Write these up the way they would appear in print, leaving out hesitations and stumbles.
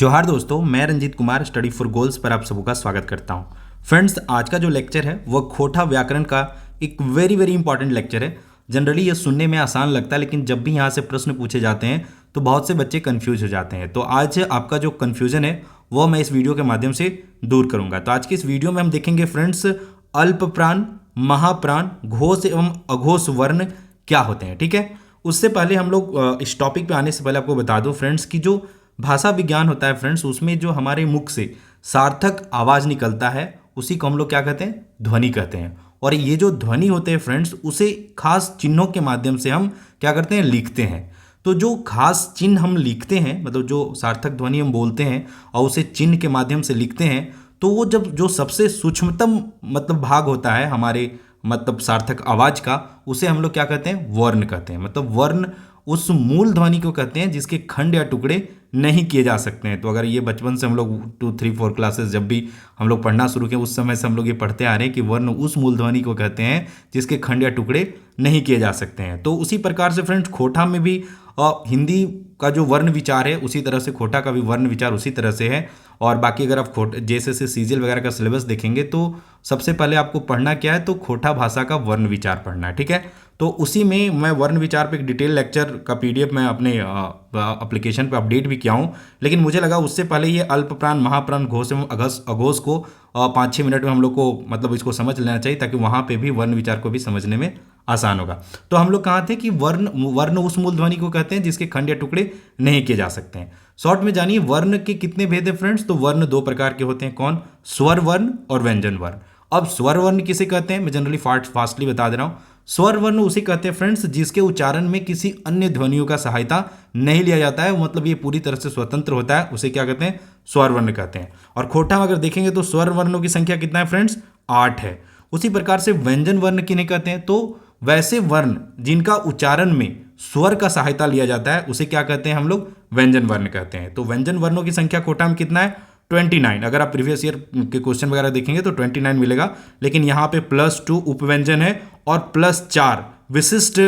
जोहार दोस्तों, मैं Ranjeet Kumar study for goals पर आप सबका स्वागत करता हूं। फ्रेंड्स, आज का जो लेक्चर है वह खोटा व्याकरण का एक वेरी वेरी इंपॉर्टेंट लेक्चर है। जनरली ये सुनने में आसान लगता है, लेकिन जब भी यहाँ से प्रश्न पूछे जाते हैं तो बहुत से बच्चे कंफ्यूज हो जाते हैं। तो आज आपका जो कन्फ्यूजन है वो मैं इस वीडियो के माध्यम से दूर करूँगा। तो आज की इस वीडियो में हम देखेंगे फ्रेंड्स, अल्प प्राण, महाप्राण, घोष एवं अघोष वर्ण क्या होते हैं। ठीक है, उससे पहले हम लोग इस टॉपिक पे आने से पहले आपको बता दूं फ्रेंड्स कि जो भाषा विज्ञान होता है फ्रेंड्स, उसमें जो हमारे मुख से सार्थक आवाज निकलता है उसी को हम लोग क्या कहते हैं, ध्वनि कहते हैं। और ये जो ध्वनि होते हैं फ्रेंड्स, उसे खास चिन्हों के माध्यम से हम क्या करते हैं, लिखते हैं। तो जो खास चिन्ह हम लिखते हैं, मतलब जो सार्थक ध्वनि हम बोलते हैं और उसे चिन्ह के माध्यम से लिखते हैं, तो वो जब जो सबसे सूक्ष्मतम मतलब भाग होता है हमारे मतलब सार्थक आवाज का, उसे हम लोग क्या कहते हैं, वर्ण कहते हैं। मतलब वर्ण उस मूल ध्वनि को कहते हैं जिसके खंड या टुकड़े नहीं किए जा सकते हैं। तो अगर ये बचपन से हम लोग 2, 3, 4 क्लासेस जब भी हम लोग पढ़ना शुरू किए, उस समय से हम लोग ये पढ़ते आ रहे हैं कि वर्ण उस मूल ध्वनि को कहते हैं जिसके खंड या टुकड़े नहीं किए जा सकते हैं। तो उसी प्रकार से फ्रेंड्स, खोटा में भी हिंदी का जो वर्ण विचार है उसी तरह से खोटा का भी वर्ण विचार उसी तरह से है। और बाकी अगर आप जैसे सीजीएल वगैरह का सिलेबस देखेंगे तो सबसे पहले आपको पढ़ना क्या है, तो खोटा भाषा का वर्ण विचार पढ़ना है। ठीक है, तो उसी में मैं वर्ण विचार पे एक डिटेल लेक्चर का पीडीएफ मैं अपने एप्लीकेशन पे अपडेट भी किया हूँ। लेकिन मुझे लगा उससे पहले ये अल्प प्राण, महाप्राण, घोष एवं अघोष को 5-6 मिनट में हम लोग को मतलब इसको समझ लेना चाहिए, ताकि वहाँ पे भी वर्ण विचार को भी समझने में आसान होगा। तो हम लोग कहाँ थे कि वर्ण उस मूल ध्वनि को कहते हैं जिसके खंड या टुकड़े नहीं किए जा सकते हैं। शॉर्ट में जानिए वर्ण के कितने भेद है फ्रेंड्स। तो वर्ण 2 प्रकार के होते हैं। कौन? स्वर वर्ण और व्यंजन वर्ण। अब स्वर वर्ण किसे कहते हैं, मैं जनरली फास्टली बता दे रहा हूँ। स्वर वर्ण उसे कहते हैं फ्रेंड्स जिसके उच्चारण में किसी अन्य ध्वनियों का सहायता नहीं लिया जाता है, मतलब ये पूरी तरह से स्वतंत्र होता है, उसे क्या कहते हैं, स्वर वर्ण कहते हैं। और खोटा में अगर देखेंगे तो स्वर वर्णों की संख्या कितना है फ्रेंड्स, 8 है। उसी प्रकार से व्यंजन वर्ण किन्हें कहते हैं, तो वैसे वर्ण जिनका उच्चारण में स्वर का सहायता लिया जाता है उसे क्या कहते हैं, हम लोग व्यंजन वर्ण कहते हैं। तो व्यंजन वर्णों की संख्या खोटा में कितना है, 29। अगर आप प्रीवियस ईयर के क्वेश्चन वगैरह देखेंगे तो 29 मिलेगा। लेकिन यहाँ पे +2 उपव्यंजन है और +4 विशिष्ट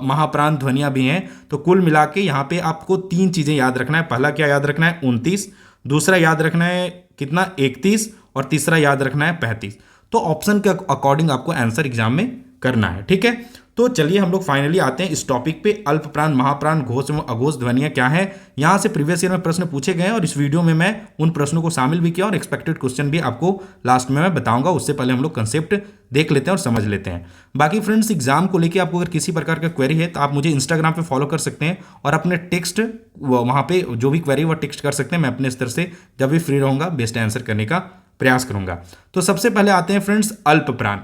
महाप्राण ध्वनियाँ भी हैं। तो कुल मिला के यहाँ पे आपको 3 चीज़ें याद रखना है। पहला क्या याद रखना है, 29। दूसरा याद रखना है कितना, 31। और तीसरा याद रखना है 35। तो ऑप्शन के अकॉर्डिंग आपको आंसर एग्जाम में करना है। ठीक है, तो चलिए हम लोग फाइनली आते हैं इस टॉपिक पे, अल्प प्राण, महाप्राण, घोष एवं अघोष ध्वनियाँ क्या है। यहाँ से प्रीवियस ईयर में प्रश्न पूछे गए और इस वीडियो में मैं उन प्रश्नों को शामिल भी किया और एक्सपेक्टेड क्वेश्चन भी आपको लास्ट में मैं बताऊंगा। उससे पहले हम लोग कंसेप्ट देख लेते हैं और समझ लेते हैं। बाकी फ्रेंड्स, एग्जाम को लेकर आपको अगर किसी प्रकार का क्वेरी है तो आप मुझे इंस्टाग्राम पे फॉलो कर सकते हैं और अपने टेक्स्ट वहाँ पे जो भी क्वेरी वो टेक्स्ट कर सकते हैं। मैं अपने स्तर से जब भी फ्री रहूँगा बेस्ट आंसर करने का प्रयास करूँगा। तो सबसे पहले आते हैं फ्रेंड्स अल्प प्राण।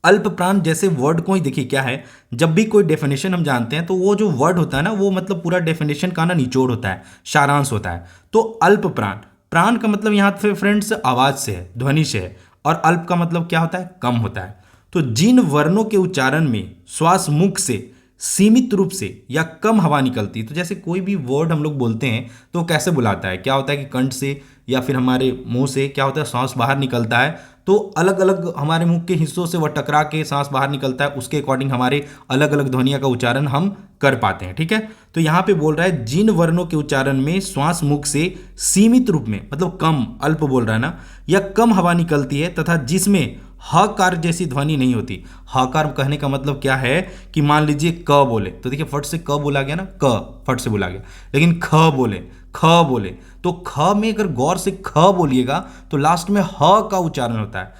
अल्प प्राण जैसे वर्ड को ही देखिए क्या है, जब भी कोई डेफिनेशन हम जानते हैं तो वो जो वर्ड होता है ना, वो मतलब पूरा डेफिनेशन का ना निचोड़ होता है, सारांश होता है। तो अल्प प्राण, प्राण का मतलब यहाँ पे फ्रेंड्स आवाज से है, ध्वनि से है। और अल्प का मतलब क्या होता है, कम होता है। तो जिन वर्णों के उच्चारण में श्वास मुख से सीमित रूप से या कम हवा निकलती है, तो जैसे कोई भी वर्ड हम लोग बोलते हैं तो कैसे बुलाता है, क्या होता है कि कंठ से या फिर हमारे मुंह से क्या होता है, सांस बाहर निकलता है। तो अलग अलग हमारे मुख के हिस्सों से वह टकरा के सांस बाहर निकलता है, उसके अकॉर्डिंग हमारे अलग अलग ध्वनियों का उच्चारण हम कर पाते हैं। ठीक है, तो यहाँ पे बोल रहा है जिन वर्णों के उच्चारण में श्वास मुख से सीमित रूप में, मतलब कम, अल्प बोल रहा है ना, या कम हवा निकलती है तथा जिसमें हकार जैसी ध्वनि नहीं होती। हकार कहने का मतलब क्या है कि मान लीजिए क बोले तो देखिए फट से क बोला गया ना, क फट से बोला गया। लेकिन ख बोले तो ख में अगर गौर से ख बोलिएगा तो लास्ट में ह का उच्चारण होता है,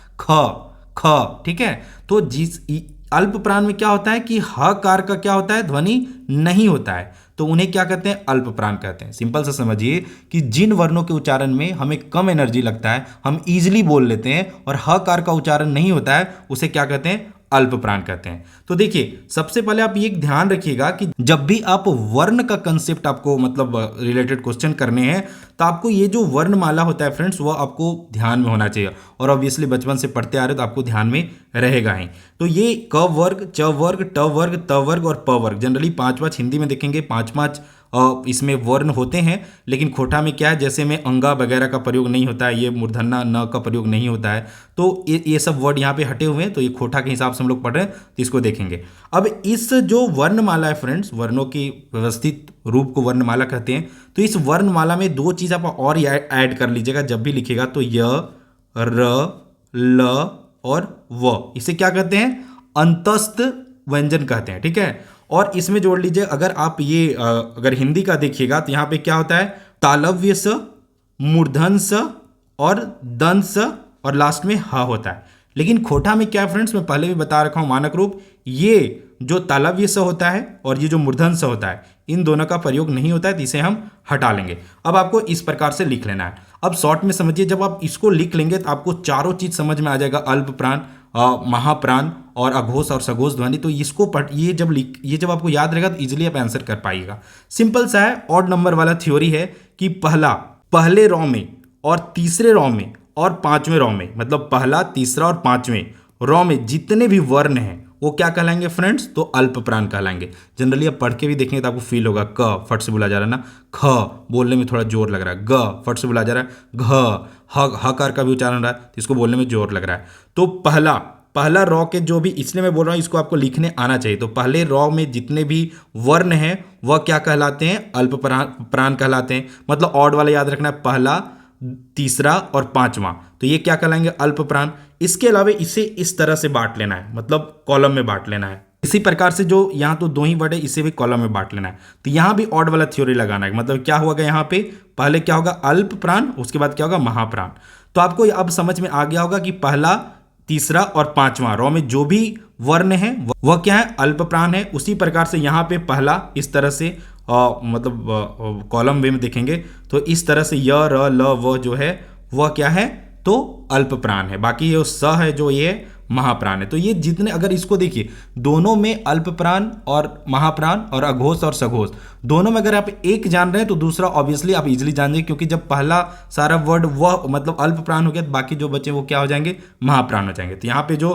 ख। ठीक है, तो जिस अल्प प्राण में क्या होता है कि हकार का क्या होता है, ध्वनि नहीं होता है, तो उन्हें क्या कहते हैं, अल्प प्राण कहते हैं। सिंपल से समझिए कि जिन वर्णों के उच्चारण में हमें कम एनर्जी लगता है, हम इजीली बोल लेते हैं, और हकार का उच्चारण नहीं होता है, उसे क्या कहते हैं, अल्प प्राण कहते हैं। तो देखिए सबसे पहले आप ये ध्यान रखिएगा कि जब भी आप वर्ण का कंसेप्ट आपको मतलब रिलेटेड क्वेश्चन करने हैं तो आपको ये जो वर्णमाला होता है फ्रेंड्स, वो आपको ध्यान में होना चाहिए। और ऑब्वियसली बचपन से पढ़ते आ रहे हो तो आपको ध्यान में रहेगा ही। तो ये क वर्ग, च वर्ग, ट वर्ग, त वर्ग और प वर्ग, जनरली 5-5 हिंदी में देखेंगे, 5-5 इसमें वर्ण होते हैं, लेकिन खोटा में क्या है, जैसे में अंगा वगैरह का प्रयोग नहीं होता है, ये मूर्धन्य न का प्रयोग नहीं होता है, तो ये सब वर्ड यहाँ पे हटे हुए हैं, तो ये खोटा के हिसाब से हम लोग पढ़ रहे हैं, तो इसको देखेंगे। अब इस जो वर्णमाला है फ्रेंड्स, वर्णों की व्यवस्थित रूप को वर्णमाला कहते हैं, तो इस वर्णमाला में दो चीज़ आप और ऐड कर लीजिएगा जब भी लिखिएगा, तो य, र, ल और व, इसे क्या कहते हैं, अंतस्थ व्यंजन कहते हैं, ठीक है। और इसमें जोड़ लीजिए, अगर आप ये अगर हिंदी का देखिएगा तो यहाँ पे क्या होता है, तालव्य स, मूर्धन स और दंत स और लास्ट में ह होता है। लेकिन खोटा में क्या है फ्रेंड्स, मैं पहले भी बता रखा हूँ मानक रूप, ये जो तालव्य स होता है और ये जो मूर्धन स होता है, इन दोनों का प्रयोग नहीं होता है, तो इसे हम हटा लेंगे। अब आपको इस प्रकार से लिख लेना है। अब शॉर्ट में समझिए, जब आप इसको लिख लेंगे तो आपको चारों चीज समझ में आ जाएगा, अल्प प्राण, महाप्राण और अघोष और सघोष ध्वनि। तो इसको ये जब आपको याद रहेगा तो इजीली आप आंसर कर पाइएगा। सिंपल सा है, ऑड नंबर वाला थ्योरी है कि पहले रॉ में और तीसरे रॉ में और पांचवें रॉ में, मतलब पहला, तीसरा और पांचवें रॉ में जितने भी वर्ण हैं वो क्या कहलाएंगे फ्रेंड्स, तो अल्प प्राण कहलाएंगे। जनरली आप पढ़ के भी देखेंगे तो आपको फील होगा, क फट से बोला जा रहा है ना, ख बोलने में थोड़ा जोर लग रहा है, ग फट से बोला जा रहा है, घ हकार का भी उच्चारण रहा है, तो इसको बोलने में जोर लग रहा है। तो पहला रॉ के जो भी, इसलिए मैं बोल रहा हूँ इसको आपको लिखने आना चाहिए। तो पहले रॉ में जितने भी वर्ण हैं वह क्या कहलाते हैं, अल्प प्राण कहलाते हैं। मतलब ऑड वाला याद रखना है, पहला, तीसरा और पांचवा, तो ये क्या कहलाएंगे, अल्प प्राण। इसके अलावा इसे इस तरह से बांट लेना है, मतलब कॉलम में बांट लेना है। इसी प्रकार से जो यहाँ तो दो ही वर्ड है, इसे भी कॉलम में बांट लेना है। तो यहाँ भी ऑड वाला थ्योरी लगाना है, मतलब क्या होगा, यहाँ पे पहले क्या होगा, अल्प प्राण, उसके बाद क्या होगा, महाप्राण। तो आपको अब समझ में आ गया होगा कि पहला, तीसरा और पांचवा रॉ में जो भी वर्ण है वह क्या है, अल्प प्राण है। उसी प्रकार से यहाँ पे पहला इस तरह से मतलब कॉलम वे में देखेंगे तो इस तरह से य, र, ल, व जो है वह क्या है, तो अल्प प्राण है। बाकी ये स है जो ये महाप्राण है। तो ये जितने, अगर इसको देखिए, दोनों में अल्प प्राण और महाप्राण और अघोष और सघोष, दोनों में अगर आप एक जान रहे हैं तो दूसरा ऑब्वियसली आप इजीली जान जाएंगे, क्योंकि जब पहला सारा वर्ड वह मतलब अल्प प्राण हो गया तो बाकी जो बचे वो क्या हो जाएंगे, महाप्राण हो जाएंगे। तो यहाँ पे जो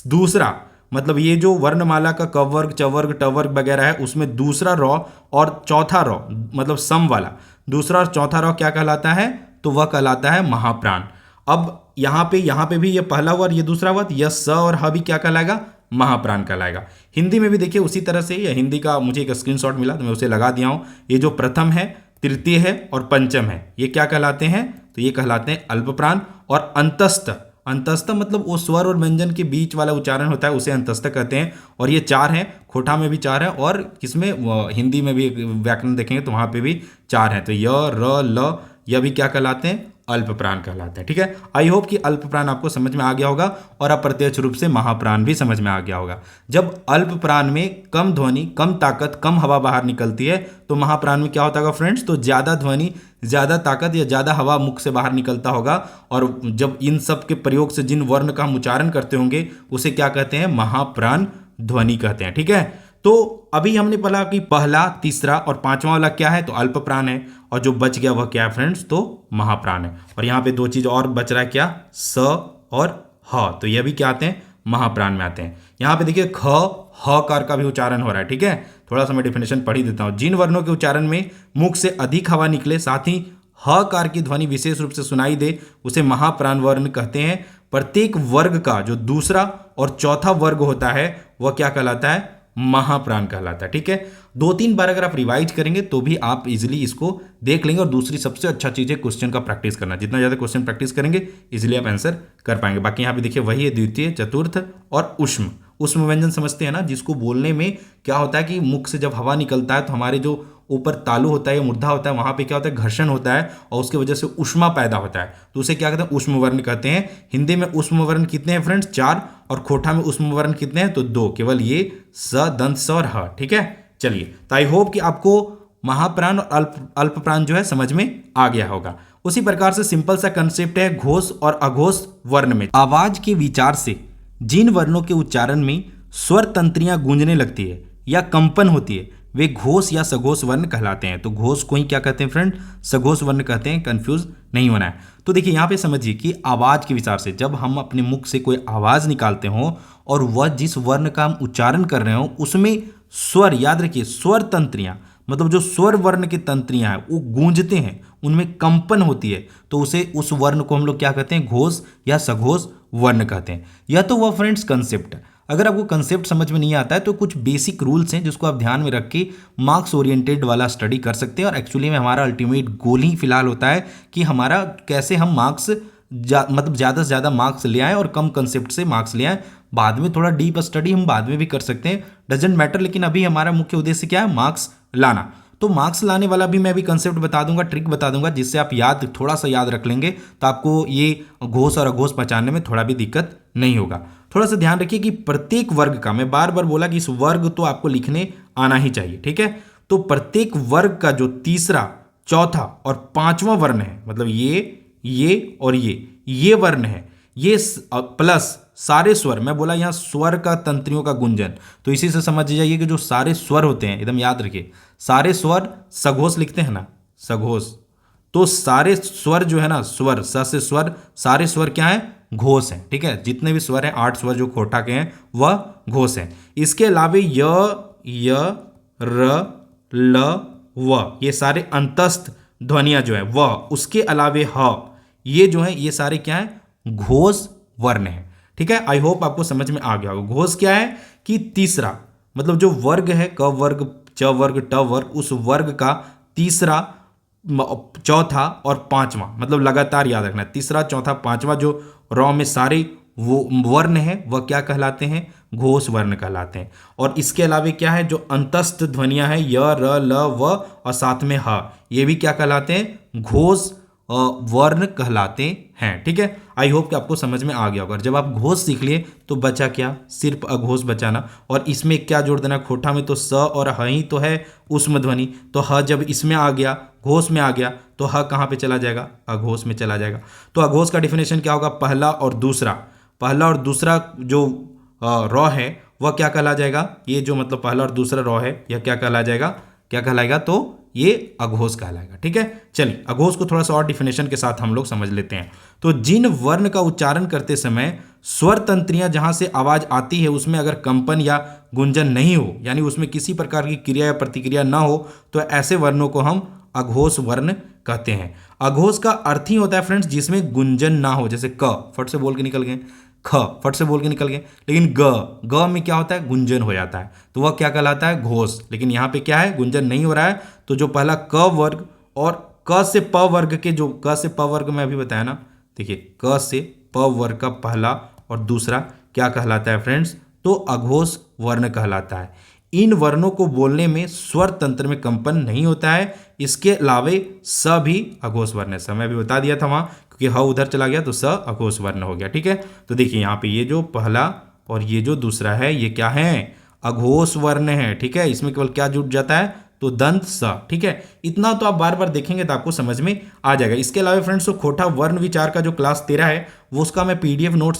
दूसरा, मतलब ये जो वर्णमाला का क वर्ग, च वर्ग, ट वर्ग वगैरह है, उसमें दूसरा रॉ और चौथा रॉ, मतलब सम वाला दूसरा और चौथा रॉ क्या कहलाता है, तो वह कहलाता है महाप्राण। अब यहाँ पे भी ये पहला हुआ और ये दूसरा हुआ, तो यह स और ह भी क्या कहलाएगा, महाप्राण कहलाएगा। हिंदी में भी देखिए उसी तरह से, या हिंदी का मुझे एक स्क्रीनशॉट मिला तो मैं उसे लगा दिया हूँ। ये जो प्रथम है, तृतीय है और पंचम है, ये क्या कहलाते हैं, तो ये कहलाते हैं अल्प प्राण। और अंतस्थ मतलब वो स्वर और व्यंजन के बीच वाला उच्चारण होता है, उसे अंतस्थ कहते हैं। और ये चार हैं, खोटा में भी चार है और किसमें, हिंदी में भी व्याकरण देखेंगे तो वहाँ पे भी चार हैं। तो य, र, ल, यह भी क्या कहलाते हैं, अल्प प्राण कहलाते हैं। ठीक है, आई होप कि अल्प प्राण आपको समझ में आ गया होगा और अप्रत्यक्ष रूप से महाप्राण भी समझ में आ गया होगा। जब अल्प प्राण में कम ध्वनि, कम ताकत, कम हवा बाहर निकलती है, तो महाप्राण में क्या होता होगा फ्रेंड्स, तो ज्यादा ध्वनि, ज्यादा ताकत या ज्यादा हवा मुख से बाहर निकलता होगा। और जब इन सब के प्रयोग से जिन वर्ण का हम उच्चारण करते होंगे उसे क्या कहते हैं, महाप्राण ध्वनि कहते हैं। ठीक है, तो अभी हमने पढ़ा कि पहला, तीसरा और पांचवा वाला क्या है, तो अल्प प्राण है, और जो बच गया वह क्या है फ्रेंड्स, तो महाप्राण है। और यहाँ पे दो चीज और बच रहा है, क्या, स और ह, तो यह भी क्या आते हैं, महाप्राण में आते हैं। यहाँ पे देखिए ख, ह कार का भी उच्चारण हो रहा है। ठीक है, थोड़ा सा मैं डेफिनेशन पढ़ ही देता हूँ। जिन वर्णों के उच्चारण में मुख से अधिक हवा निकले, साथ ही ह कार की ध्वनि विशेष रूप से सुनाई दे, उसे महाप्राण वर्ण कहते हैं। प्रत्येक वर्ग का जो दूसरा और चौथा वर्ग होता है वह क्या कहलाता है, महाप्राण कहलाता है। ठीक है, 2-3 बार अगर आप रिवाइज करेंगे तो भी आप इजीली इसको देख लेंगे। और दूसरी सबसे अच्छा चीज है क्वेश्चन का प्रैक्टिस करना। जितना ज्यादा क्वेश्चन प्रैक्टिस करेंगे इजीली आप आंसर कर पाएंगे। बाकी यहाँ पे देखिए वही है, द्वितीय, चतुर्थ और उष्म व्यंजन समझते हैं ना, जिसको बोलने में क्या होता है कि मुख से जब हवा निकलता है तो हमारे जो ऊपर तालु होता है या मूर्धा होता है, वहां पे क्या होता है, घर्षण होता है और उसकी वजह से ऊष्मा पैदा होता है, तो उसे क्या कहते हैं, ऊष्म वर्ण कहते हैं। हिंदी में ऊष्म वर्ण कितने हैं फ्रेंड्स, 4, और खोटा में ऊष्म वर्ण कितने हैं, तो 2, केवल ये स, दंत स और ह। ठीक है, चलिए, तो आई होप कि आपको महाप्राण और अल्प प्राण जो है समझ में आ गया होगा। उसी प्रकार से सिंपल सा कंसेप्ट है घोष और अघोष वर्ण में। आवाज के विचार से जिन वर्णों के उच्चारण में स्वर तंत्रियां गूंजने लगती है या कंपन होती है वे घोष या सघोष वर्ण कहलाते हैं। तो घोष को ही क्या कहते हैं फ्रेंड, सघोष वर्ण कहते हैं, कंफ्यूज नहीं होना है। तो देखिए यहाँ पे समझिए कि आवाज के विचार से जब हम अपने मुख से कोई आवाज निकालते हो और वह जिस वर्ण का हम उच्चारण कर रहे हो उसमें स्वर, याद रखिए स्वर तंत्रियां, मतलब जो स्वर वर्ण की तंत्रियां हैं वो गूंजते हैं, उनमें कंपन होती है, तो उसे उस वर्ण को हम लोग क्या कहते हैं, घोष या सघोष वर्ण कहते हैं। यह तो वह फ्रेंड्स कंसेप्ट है। अगर आपको कंसेप्ट समझ में नहीं आता है तो कुछ बेसिक रूल्स हैं जिसको आप ध्यान में रख के मार्क्स ओरिएंटेड वाला स्टडी कर सकते हैं। और एक्चुअली में हमारा अल्टीमेट गोल ही फिलहाल होता है कि हमारा कैसे हम मार्क्स मतलब ज़्यादा से ज़्यादा मार्क्स ले आए और कम कंसेप्ट से मार्क्स ले आए। बाद में थोड़ा डीप स्टडी हम बाद में भी कर सकते हैं, डजेंट मैटर, लेकिन अभी हमारा मुख्य उद्देश्य क्या है, मार्क्स लाना। तो मार्क्स लाने वाला भी मैं भी कंसेप्ट बता दूंगा, ट्रिक बता दूंगा, जिससे आप थोड़ा सा याद रख लेंगे, तो आपको ये घोष और अघोष पहचानने में थोड़ा भी दिक्कत नहीं होगा। थोड़ा सा ध्यान रखिए कि प्रत्येक वर्ग का, मैं बार बार बोला कि इस वर्ग तो आपको लिखने आना ही चाहिए, ठीक है। तो प्रत्येक वर्ग का जो तीसरा, चौथा और पांचवा वर्ण है, मतलब ये और ये वर्ण है, ये प्लस सारे स्वर, मैं बोला यहां स्वर का तंत्रियों का गुंजन, तो इसी से समझ जाइए कि जो सारे स्वर होते हैं, एकदम याद रखिए, सारे स्वर सघोष लिखते हैं ना, सघोष, तो सारे स्वर जो है ना, स्वर स से स्वर, सारे स्वर क्या है, घोष हैं, ठीक है। जितने भी स्वर हैं, 8 स्वर जो खोटा के हैं वह घोष हैं। इसके अलावे य र ल व, ये सारे अंतस्थ ध्वनियां जो है वह, उसके अलावे ह, ये जो है ये सारे क्या है, घोष वर्ण है, ठीक है। आई होप आपको समझ में आ गया होगा। घोष क्या है कि तीसरा, मतलब जो वर्ग है, क वर्ग, च वर्ग, ट वर्ग, उस वर्ग का तीसरा, चौथा और पांचवा, मतलब लगातार याद रखना, तीसरा, चौथा, पांचवा जो रॉ में सारे वो वर्ण है वह क्या कहलाते हैं, घोष वर्ण कहलाते हैं। और इसके अलावे क्या है, जो अंतस्थ ध्वनियां हैं, य र ल व और साथ में ह, ये भी क्या कहलाते हैं, घोष वर्ण कहलाते हैं, ठीक है। आई होप कि आपको समझ में आ गया होगा। जब आप घोष सीख लिए तो बचा क्या, सिर्फ अघोष बचाना। और इसमें क्या जोड़ देना, खोटा में तो स और ह ही तो है उष्म ध्वनि, तो ह जब इसमें आ गया, घोष में आ गया, तो ह कहाँ पे चला जाएगा, अघोष में चला जाएगा। तो अघोष का डिफिनेशन क्या होगा, पहला और दूसरा जो रॉ है वह क्या कहला जाएगा, ये जो मतलब पहला और दूसरा रॉ है यह क्या कहलाएगा, तो ये अघोष कहलाएगा, ठीक है। चलिए अघोष को थोड़ा सा और डिफिनेशन के साथ हम लोग समझ लेते हैं। तो जिन वर्ण का उच्चारण करते समय स्वर तंत्रियां जहां से आवाज आती है उसमें अगर कंपन या गुंजन नहीं हो, यानी उसमें किसी प्रकार की क्रिया या प्रतिक्रिया ना हो, तो ऐसे वर्णों को हम अघोष वर्ण कहते हैं। अघोष का अर्थ ही होता है फ्रेंड्स जिसमें गुंजन ना हो, जैसे क फट से बोल के निकल गए, ख फट से बोल के निकल गए, लेकिन ग में क्या होता है, गुंजन हो जाता है, तो वह क्या कहलाता है, घोष। लेकिन यहाँ पे क्या है, गुंजन नहीं हो रहा है, तो जो पहला क वर्ग और क से प वर्ग के, जो क से प वर्ग में अभी बताया ना, देखिए क से प वर्ग का पहला और दूसरा क्या कहलाता है फ्रेंड्स, तो अघोष वर्ण कहलाता है। इन वर्णों को बोलने में स्वर तंत्र में कंपन नहीं होता है। इसके अलावे स भी अघोष वर्ण है, समय भी बता दिया था वहां, क्योंकि ह उधर चला गया तो स अघोष वर्ण हो गया, ठीक है। तो देखिए यहाँ पे ये जो पहला और ये जो दूसरा है ये क्या है, अघोष वर्ण है, ठीक है। इसमें केवल क्या जुड़ जाता है, तो दंत स, ठीक है। इतना तो आप बार बार देखेंगे तो आपको समझ में आ जाएगा। इसके अलावा फ्रेंड्स, तो खोटा वर्ण विचार का जो क्लास 13 है वो उसका मैं PDF notes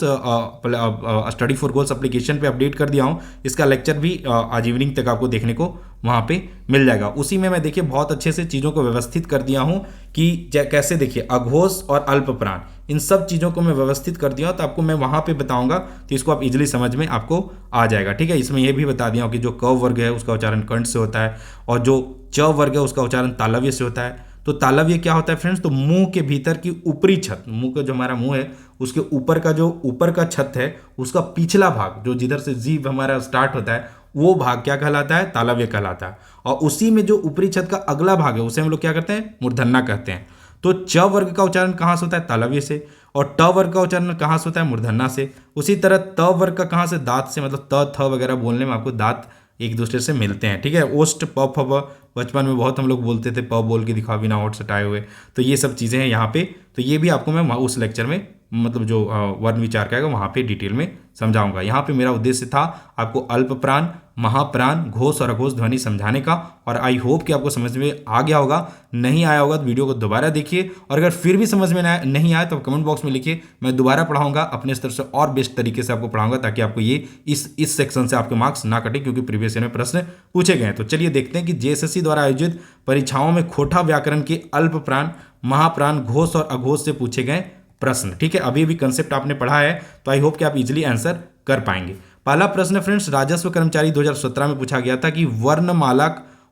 study for goals application पे अपडेट कर दिया हूँ। इसका लेक्चर भी आज इवनिंग तक आपको देखने को वहाँ पे मिल जाएगा। उसी में मैं देखिए बहुत अच्छे से चीज़ों को व्यवस्थित कर दिया हूँ कि कैसे देखिए अघोष और अल्प प्राण, इन सब चीज़ों को मैं व्यवस्थित कर दिया हूँ, तो आपको मैं वहाँ पे बताऊंगा, तो इसको आप इजीली समझ में आपको आ जाएगा, ठीक है। इसमें यह भी बता दिया हूँ कि जो क वर्ग है उसका उच्चारण कंठ से होता है और जो च वर्ग है उसका उच्चारण तालव्य से होता है। तो तालव्य क्या होता है फ्रेंड्स, तो मुंह के भीतर की ऊपरी छत, मुंह का जो हमारा मुंह है उसके ऊपर का जो ऊपर का छत है उसका पिछला भाग, जो जिधर से जीभ हमारा स्टार्ट होता है वो भाग क्या कहलाता है, तालव्य कहलाता है। और उसी में जो ऊपरी छत का अगला भाग है उसे हम लोग क्या करते हैं, मूर्धन्या कहते हैं। तो च वर्ग का उच्चारण कहाँ से होता है, तालव्य से, और ट वर्ग का उच्चारण कहाँ से होता है, मूर्धन्या से। उसी तरह त वर्ग का कहाँ से, दांत से, मतलब त थ वगैरह बोलने में आपको दांत एक दूसरे से मिलते हैं, ठीक है। ओष्ठ प फ ब, बचपन में बहुत हम लोग बोलते थे, प बोल के दिखा बिना होठ सटाए हुए, तो ये सब चीज़ें हैं यहाँ पे। तो ये भी आपको मैं उस लेक्चर में मतलब जो वर्ण विचार का है वहाँ पे डिटेल में समझाऊंगा। यहाँ पे मेरा उद्देश्य था आपको अल्प प्राण, महाप्राण, घोष और अघोष ध्वनि समझाने का, और आई होप कि आपको समझ में आ गया होगा। नहीं आया होगा तो वीडियो को दोबारा देखिए, और अगर फिर भी समझ में नहीं आया तो कमेंट बॉक्स में लिखिए, मैं दोबारा पढ़ाऊंगा, अपने स्तर से और बेस्ट तरीके से आपको पढ़ाऊंगा, ताकि आपको ये इस सेक्शन से आपके मार्क्स ना कटे, क्योंकि प्रीवियस ईयर में प्रश्न पूछे गए हैं। तो चलिए देखते हैं कि जेएसएससी द्वारा आयोजित परीक्षाओं में खोटा व्याकरण के अल्प प्राण, महाप्राण, घोष और अघोष से पूछे गए प्रश्न, ठीक है। अभी भी कंसेप्ट आपने पढ़ा है तो आई होप कि आप इजीली आंसर कर पाएंगे। पहला प्रश्न फ्रेंड्स, राजस्व कर्मचारी 2017 में पूछा गया था कि वर्णमाला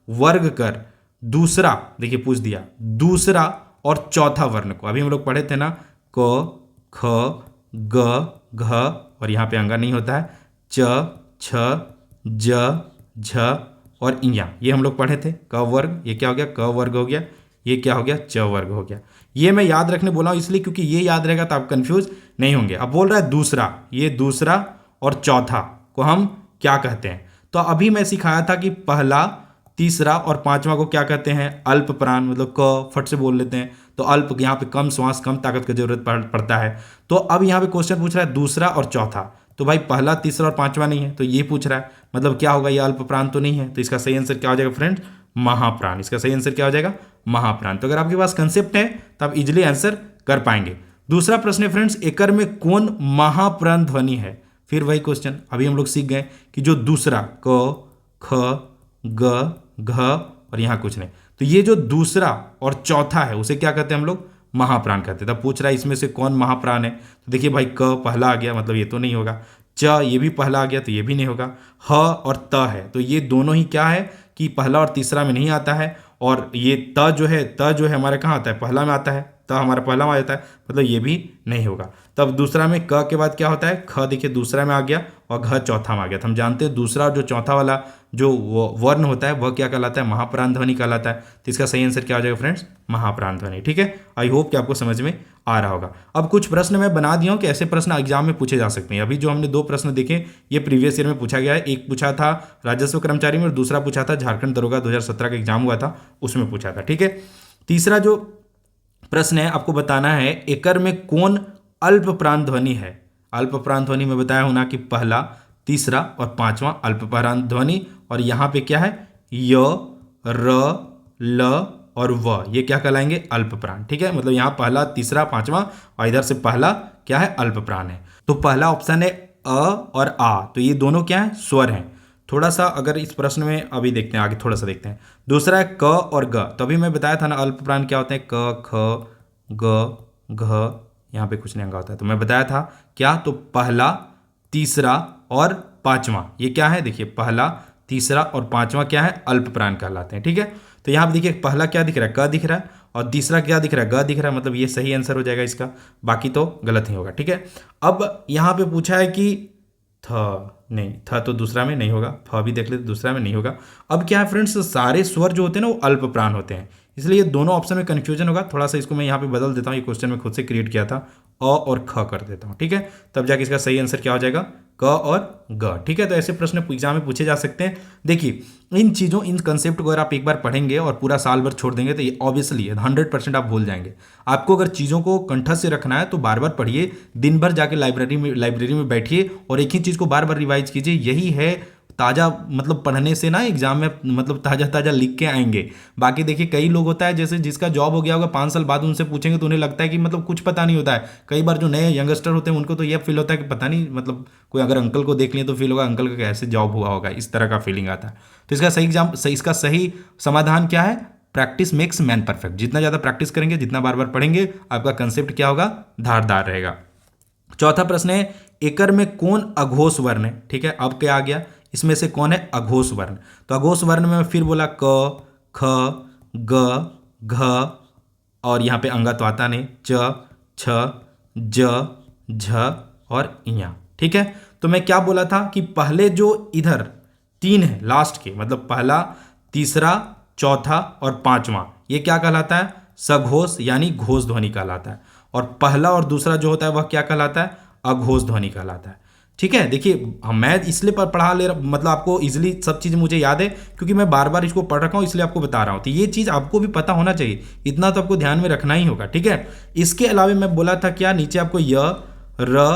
वर्ग कर दूसरा, देखिए पूछ दिया, दूसरा और चौथा वर्ण को, अभी हम लोग पढ़े थे ना, क ख ग घ, और यहाँ पे अंगा नहीं होता है, च छ ज झ और इया, ये हम लोग पढ़े थे। क वर्ग, ये क्या हो गया, क वर्ग हो गया, ये क्या हो गया, च वर्ग हो गया। ये मैं याद रखने बोला हूँ इसलिए क्योंकि ये याद रहेगा तो आप कंफ्यूज नहीं होंगे। अब बोल रहा है दूसरा, ये दूसरा और चौथा को हम क्या कहते हैं, तो अभी मैं सिखाया था कि पहला, तीसरा और पांचवा को क्या कहते हैं, अल्प प्राण, मतलब क फट से बोल लेते हैं, तो अल्प, यहाँ पे कम श्वास, कम ताकत की जरूरत पड़ता है। तो अब यहाँ पे क्वेश्चन पूछ रहा है दूसरा और चौथा, तो भाई पहला, तीसरा और पांचवा नहीं है, तो ये पूछ रहा है, मतलब क्या होगा, ये अल्प प्राण तो नहीं है, तो इसका सही आंसर क्या हो जाएगा फ्रेंड्स, महाप्राण। इसका सही आंसर क्या हो जाएगा, महाप्राण। तो अगर आपके पास कंसेप्ट है तो आप इजिली आंसर कर पाएंगे। दूसरा प्रश्न है फ्रेंड्स, एकर में कौन महाप्राण ध्वनि है। फिर वही क्वेश्चन, अभी हम लोग सीख गए कि जो दूसरा, क ख ग घ और यहाँ कुछ नहीं, तो ये जो दूसरा और चौथा है उसे क्या कहते हैं हम लोग, महाप्राण कहते हैं। तब पूछ रहा है इसमें से कौन महाप्राण है, तो देखिए भाई क पहला आ गया, मतलब ये तो नहीं होगा, च ये भी पहला आ गया तो ये भी नहीं होगा, ह और त है, तो ये दोनों ही क्या है कि पहला और तीसरा में नहीं आता है, और ये त जो है हमारा कहाँ आता है, पहला में आता है, त हमारा पहला में आता है, मतलब ये भी नहीं होगा। तब दूसरा में क के बाद क्या होता है, ख, देखिए दूसरा में आ गया और घ चौथा में आ गया। तो हम जानते हैं दूसरा और जो चौथा वाला जो वर्ण होता है वह क्या कहलाता है, महाप्राण ध्वनि कहलाता है। तो इसका सही आंसर क्या हो जाएगा फ्रेंड्स, महाप्राण ध्वनि। ठीक है, आई होप कि आपको समझ में आ रहा होगा। अब कुछ प्रश्न मैं बना दिया हूँ कि ऐसे प्रश्न एग्जाम में पूछे जा सकते हैं। अभी जो हमने 2 प्रश्न देखे ये प्रीवियस ईयर में पूछा गया है, एक पूछा था राजस्व कर्मचारी में और दूसरा पूछा था झारखंड दरोगा 2017 का एग्जाम हुआ था उसमें पूछा था। ठीक है, तीसरा जो प्रश्न है आपको बताना है, एकर में कौन अल्प प्राण ध्वनि है। अल्प प्राण ध्वनि में बताया हूं ना कि पहला, तीसरा और पांचवा अल्प प्राण ध्वनि, और यहाँ पे क्या है, य र ल और व, ये क्या कहलाएंगे, अल्प प्राण। ठीक है, मतलब यहाँ पहला, तीसरा, पांचवा और इधर से पहला क्या है, अल्प प्राण है। तो पहला ऑप्शन है अ और आ, तो ये दोनों क्या है, स्वर हैं। थोड़ा सा अगर इस प्रश्न में अभी देखते हैं, आगे थोड़ा सा देखते हैं। दूसरा है क और ग, तो अभी मैं बताया था ना अल्प प्राण क्या होते हैं, क ख ग घ, यहाँ पे कुछ नहीं अंगा होता है, तो मैं बताया था क्या, तो पहला, तीसरा और पांचवा ये क्या है, देखिए पहला, तीसरा और पांचवा क्या है, अल्प प्राण कहलाते हैं। ठीक है, तो यहाँ पे देखिए पहला क्या दिख रहा है, क दिख रहा है, और तीसरा क्या दिख रहा है, ग दिख रहा है, मतलब ये सही आंसर हो जाएगा इसका, बाकी तो गलत ही होगा। ठीक है, अब यहाँ पे पूछा है कि थ, नहीं, था तो दूसरा में नहीं होगा, फ भी देख लेते दूसरा में नहीं होगा। अब क्या है फ्रेंड्स, सारे स्वर जो होते हैं ना वो अल्प प्राण होते हैं, इसलिए ये दोनों ऑप्शन में कंफ्यूजन होगा। थोड़ा सा इसको मैं यहाँ पे बदल देता हूँ, ये क्वेश्चन में खुद से क्रिएट किया था, अ और ख कर देता हूँ। ठीक है, तब जाके इसका सही आंसर क्या हो जाएगा, क और ग। ठीक है, तो ऐसे प्रश्न एग्जाम में पूछे जा सकते हैं। देखिए इन चीज़ों, इन कंसेप्ट को अगर आप एक बार पढ़ेंगे और पूरा साल भर छोड़ देंगे तो ये ऑब्वियसली 100% आप भूल जाएंगे। आपको अगर चीज़ों को कंठस्थ से रखना है तो बार बार पढ़िए, दिन भर जाके लाइब्रेरी में बैठिए और एक ही चीज़ को बार बार रिवाइज कीजिए। यही है ताज़ा, मतलब पढ़ने से ना एग्जाम में मतलब ताज़ा ताज़ा लिख के आएंगे। बाकी देखिए कई लोग होता है जैसे जिसका जॉब हो गया होगा, 5 साल बाद उनसे पूछेंगे तो उन्हें लगता है कि मतलब कुछ पता नहीं होता है। कई बार जो नए यंगस्टर होते हैं उनको तो यह फील होता है कि पता नहीं, मतलब कोई अगर अंकल को देख लें तो फील होगा अंकल का कैसे जॉब हुआ होगा, इस तरह का फीलिंग आता है। तो इसका सही समाधान क्या है, प्रैक्टिस मेक्स मैन परफेक्ट। जितना ज़्यादा प्रैक्टिस करेंगे, जितना बार बार पढ़ेंगे, आपका कंसेप्ट क्या होगा, धारदार रहेगा। चौथा प्रश्न है, एकर में कौन अघोष वर्ण है। ठीक है, अब क्या आ गया, इसमें से कौन है अघोष वर्ण। तो अघोष वर्ण में मैं फिर बोला क ख ग घ, और यहाँ पे अंगा तो आता नहीं, च छ ज झ और इया। ठीक है, तो मैं क्या बोला था कि पहले जो इधर 3 है लास्ट के, मतलब पहला, तीसरा, चौथा और पांचवा, ये क्या कहलाता है, सघोष यानी घोष ध्वनि कहलाता है। और पहला और दूसरा जो होता है वह क्या कहलाता है, अघोष ध्वनि कहलाता है। ठीक है, देखिए मैं इसलिए पढ़ा ले रहा, मतलब आपको इजीली सब चीज़ मुझे याद है क्योंकि मैं बार बार इसको पढ़ रखा हूँ, इसलिए आपको बता रहा हूँ। तो ये चीज़ आपको भी पता होना चाहिए, इतना तो आपको ध्यान में रखना ही होगा। ठीक है, इसके अलावा मैं बोला था क्या, नीचे आपको य र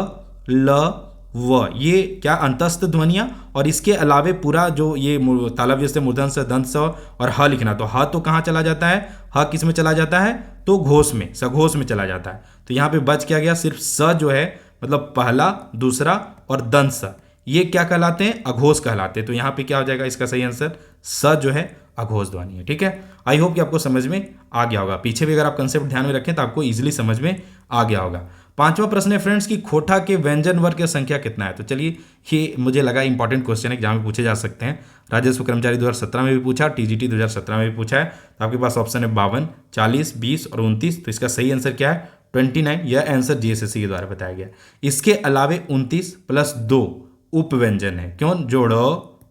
ल व, ये क्या अंतस्थ ध्वनियाँ, और इसके अलावे पूरा जो ये तालव्य से, मूर्धन्य से, दंत से और ह लिखना। तो ह तो कहाँ चला जाता है, ह किस में चला जाता है, तो घोष में, सघोष में चला जाता है। तो यहाँ पे बच क्या गया, सिर्फ स जो है, मतलब पहला, दूसरा और दंत स, ये क्या कहलाते हैं, अघोष कहलाते हैं। तो यहाँ पे क्या हो जाएगा, इसका सही आंसर स जो है अघोष ध्वनि है। ठीक है, आई होप कि आपको समझ में आ गया होगा। पीछे भी अगर आप कंसेप्ट ध्यान में रखें तो आपको इजीली समझ में आ गया होगा। 5वां प्रश्न है फ्रेंड्स कि खोटा के व्यंजन वर्ग की संख्या कितना है। तो चलिए, ये मुझे लगा इंपॉर्टेंट क्वेश्चन है, एग्जाम में पूछे जा सकते हैं। राजस्व कर्मचारी 2017 में भी पूछा, टीजीटी 2017 में भी पूछा है। तो आपके पास ऑप्शन है 52, 40, 20 और 29। तो इसका सही आंसर क्या है? 29। यह आंसर जीएसएससी के द्वारा बताया गया। इसके अलावे 29 प्लस 2 उपव्यंजन है। क्यों? जो ढ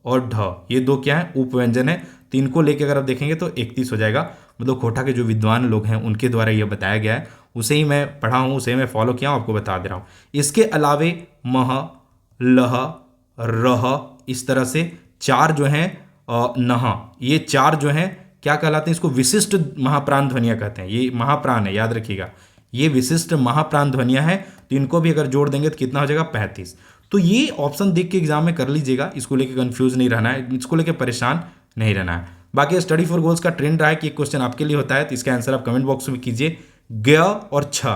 और ढ, ये दो क्या है? उपव्यंजन है। तो इनको लेके अगर आप देखेंगे तो 31 हो जाएगा। मतलब खोटा के जो विद्वान लोग हैं उनके द्वारा यह बताया गया है, उसे ही मैं पढ़ा हूँ, उसे मैं फॉलो किया हूँ, आपको बता दे रहा हूँ। इसके अलावे मह, लह, रह, इस तरह से 4 जो हैं, नह, ये 4 जो हैं क्या कहलाते हैं? इसको विशिष्ट महाप्राण ध्वनियाँ कहते हैं। ये महाप्राण है, याद रखिएगा, ये विशिष्ट महाप्राण ध्वनियाँ हैं। तो इनको भी अगर जोड़ देंगे तो कितना हो जाएगा? 35। तो ये ऑप्शन देख के एग्जाम में कर लीजिएगा, इसको लेके कंफ्यूज नहीं रहना है, इसको लेके परेशान नहीं रहना है। बाकी स्टडी फॉर गोल्स का ट्रेंड रहा है कि एक क्वेश्चन आपके लिए होता है, तो इसका आंसर आप कमेंट बॉक्स में कीजिए। ग और छ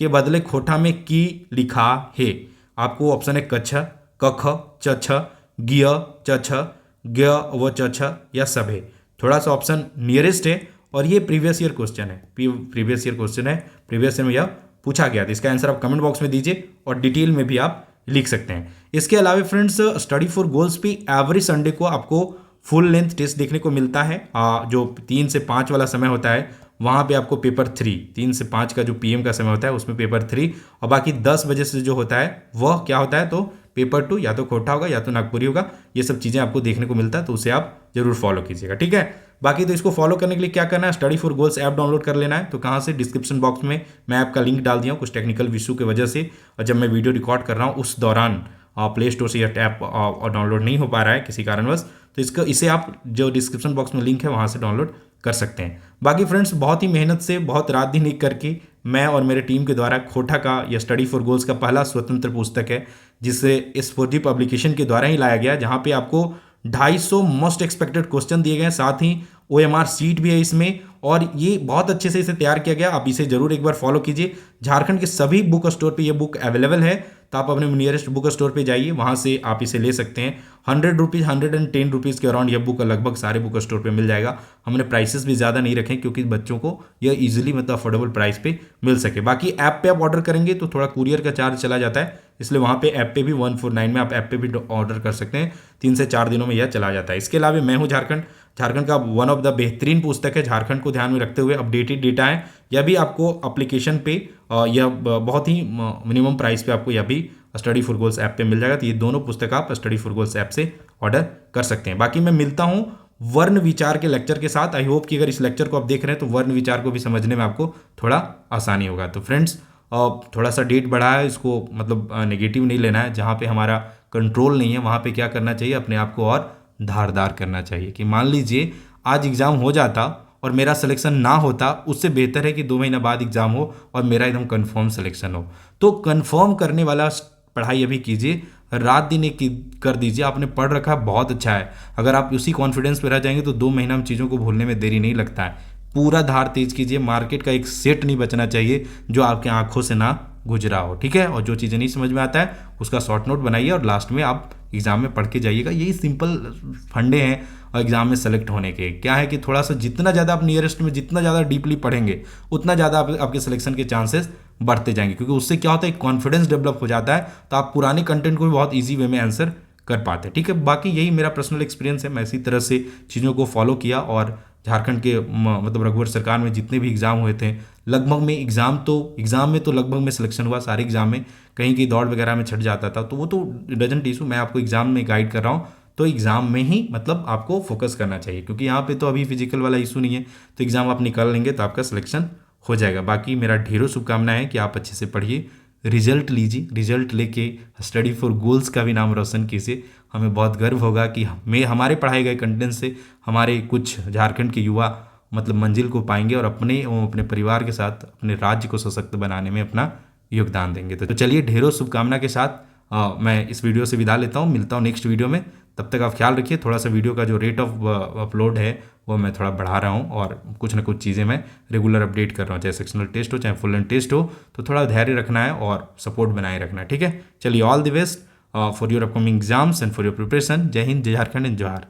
के बदले खोटा में की लिखा है। आपको ऑप्शन है कछ, कख, चछ, गिय, चछ, ग व चछ या सभे। थोड़ा सा ऑप्शन नियरेस्ट है और ये प्रीवियस ईयर क्वेश्चन है, प्रीवियस ईयर क्वेश्चन है, प्रीवियस ईयर में यह पूछा गया था। इसका आंसर आप कमेंट बॉक्स में दीजिए और डिटेल में भी आप लिख सकते हैं। इसके अलावा फ्रेंड्स, स्टडी फॉर गोल्स पे एवरी संडे को आपको फुल लेंथ टेस्ट देखने को मिलता है। जो 3 से 5 वाला समय होता है वहाँ पे आपको पेपर 3, 3 से 5 का जो पीएम का समय होता है उसमें पेपर 3, और बाकी 10 बजे से जो होता है वह क्या होता है? तो पेपर 2 या तो खोटा होगा या तो नागपुरी होगा। ये सब चीज़ें आपको देखने को मिलता है, तो उसे आप जरूर फॉलो कीजिएगा, ठीक है। बाकी तो इसको फॉलो करने के लिए क्या करना है? Study for goals app download कर लेना है। तो कहाँ से? डिस्क्रिप्शन बॉक्स में मैं ऐप का लिंक डाल दिया हूँ। कुछ टेक्निकल इशू की वजह से और जब मैं वीडियो रिकॉर्ड कर रहा हूँ उस दौरान प्ले स्टोर से यह ऐप डाउनलोड नहीं हो पा रहा है किसी कारणवश, तो इसे आप जो डिस्क्रिप्शन बॉक्स में लिंक है वहाँ से डाउनलोड कर सकते हैं। बाकी फ्रेंड्स, बहुत ही मेहनत से, बहुत रात दिन एक करके मैं और मेरे टीम के द्वारा खोटा का या स्टडी फॉर गोल्स का पहला स्वतंत्र पुस्तक है, जिसे इस 4G पब्लिकेशन के द्वारा ही लाया गया, जहाँ पे आपको 250 मोस्ट एक्सपेक्टेड क्वेश्चन दिए गए हैं, साथ ही OMR सीट भी है इसमें, और ये बहुत अच्छे से इसे तैयार किया गया। आप इसे जरूर एक बार फॉलो कीजिए। झारखंड के सभी बुक स्टोर पे ये बुक अवेलेबल है, तो आप अपने नियरेस्ट बुक स्टोर पे जाइए, वहाँ से आप इसे ले सकते हैं। 100 रुपीज़, 110 रुपीज़ के अराउंड यह बुक लगभग सारे बुक स्टोर पे मिल जाएगा। हमने प्राइसेस भी ज़्यादा नहीं रखे क्योंकि बच्चों को यह ईजिली मतलब अफोर्डेबल प्राइस पे मिल सके। बाकी ऐप पे आप ऑर्डर करेंगे तो थोड़ा कुरियर का चार्ज चला जाता है, इसलिए वहाँ पे ऐप पे भी 149 में आप ऐप पे भी ऑर्डर कर सकते हैं। 3 से 4 दिनों में यह चला जाता है। इसके अलावा मैं हूँ झारखंड का वन ऑफ द बेहतरीन पुस्तक है। झारखंड को ध्यान में रखते हुए अपडेटेड डेटा है। यह भी आपको एप्लीकेशन पे यह बहुत ही मिनिमम प्राइस पे आपको यह भी स्टडी फॉर गोल्स ऐप पे मिल जाएगा। तो ये दोनों पुस्तक आप स्टडी फॉर गोल्स ऐप से ऑर्डर कर सकते हैं। बाकी मैं मिलता हूँ वर्ण विचार के लेक्चर के साथ। आई होप कि अगर इस लेक्चर को आप देख रहे हैं तो वर्ण विचार को भी समझने में आपको थोड़ा आसानी होगा। तो फ्रेंड्स, थोड़ा सा डेट बढ़ा है, इसको मतलब नेगेटिव नहीं लेना है। जहाँ पे हमारा कंट्रोल नहीं है वहाँ पे क्या करना चाहिए? अपने आप को और धारदार करना चाहिए कि मान लीजिए आज एग्ज़ाम हो जाता और मेरा सिलेक्शन ना होता, उससे बेहतर है कि 2 महीना बाद एग्ज़ाम हो और मेरा एकदम कंफर्म सिलेक्शन हो। तो कंफर्म करने वाला पढ़ाई अभी कीजिए, रात दिन एक कर दीजिए। आपने पढ़ रखा, बहुत अच्छा है। अगर आप उसी कॉन्फिडेंस पे रह जाएंगे तो 2 महीना में चीज़ों को भूलने में देरी नहीं लगता है। पूरा धार तेज कीजिए। मार्केट का एक सेट नहीं बचना चाहिए जो आपके आंखों से ना गुजरा हो, ठीक है। और जो चीज़ें नहीं समझ में आता है उसका शॉर्ट नोट बनाइए और लास्ट में आप एग्जाम में पढ़ के जाइएगा। यही सिंपल फंडे हैं और एग्जाम में सेलेक्ट होने के। क्या है कि थोड़ा सा जितना ज़्यादा आप नियरेस्ट में जितना ज़्यादा डीपली पढ़ेंगे उतना ज़्यादा आपके सिलेक्शन के चांसेस बढ़ते जाएंगे, क्योंकि उससे क्या होता है, कॉन्फिडेंस डेवलप हो जाता है। तो आप पुराने कंटेंट को भी बहुत ईजी वे में आंसर कर पाते हैं, ठीक है। बाकी यही मेरा पर्सनल एक्सपीरियंस है। मैं इसी तरह से चीज़ों को फॉलो किया और झारखंड के मतलब रघुवर सरकार में जितने भी एग्ज़ाम हुए थे लगभग में एग्ज़ाम में तो लगभग में सिलेक्शन हुआ। सारे एग्ज़ाम में कहीं की दौड़ वगैरह में छट जाता था तो वो तो डजंट इशू। मैं आपको एग्ज़ाम में गाइड कर रहा हूँ, तो एग्ज़ाम में ही मतलब आपको फोकस करना चाहिए, क्योंकि यहाँ पे तो अभी फिजिकल वाला इशू नहीं है। तो एग्ज़ाम आप निकाल लेंगे तो आपका सिलेक्शन हो जाएगा। बाकी मेरा ढेरों शुभकामनाएं है कि आप अच्छे से पढ़िए, रिजल्ट लीजिए, रिजल्ट लेके स्टडी फॉर गोल्स का भी नाम रोशन कीजिए। हमें बहुत गर्व होगा कि हमारे पढ़ाए गए कंटेंट से हमारे कुछ झारखंड के युवा मतलब मंजिल को पाएंगे और अपने परिवार के साथ अपने राज्य को सशक्त बनाने में अपना योगदान देंगे। तो चलिए, ढेरों शुभकामना के साथ मैं इस वीडियो से विदा लेता हूँ। मिलता हूँ नेक्स्ट वीडियो में। तब तक आप ख्याल रखिए। थोड़ा सा वीडियो का जो रेट ऑफ अपलोड है वो मैं थोड़ा बढ़ा रहा हूँ और कुछ ना कुछ चीज़ें मैं रेगुलर अपडेट कर रहा हूँ, चाहे सेक्शनल टेस्ट हो चाहे फुल एंड टेस्ट हो। तो थोड़ा धैर्य रखना है और सपोर्ट बनाए रखना है, ठीक है। चलिए, all the best for your upcoming exams and for your preparation. जय हिंद, जय झारखंड एंड जोहार।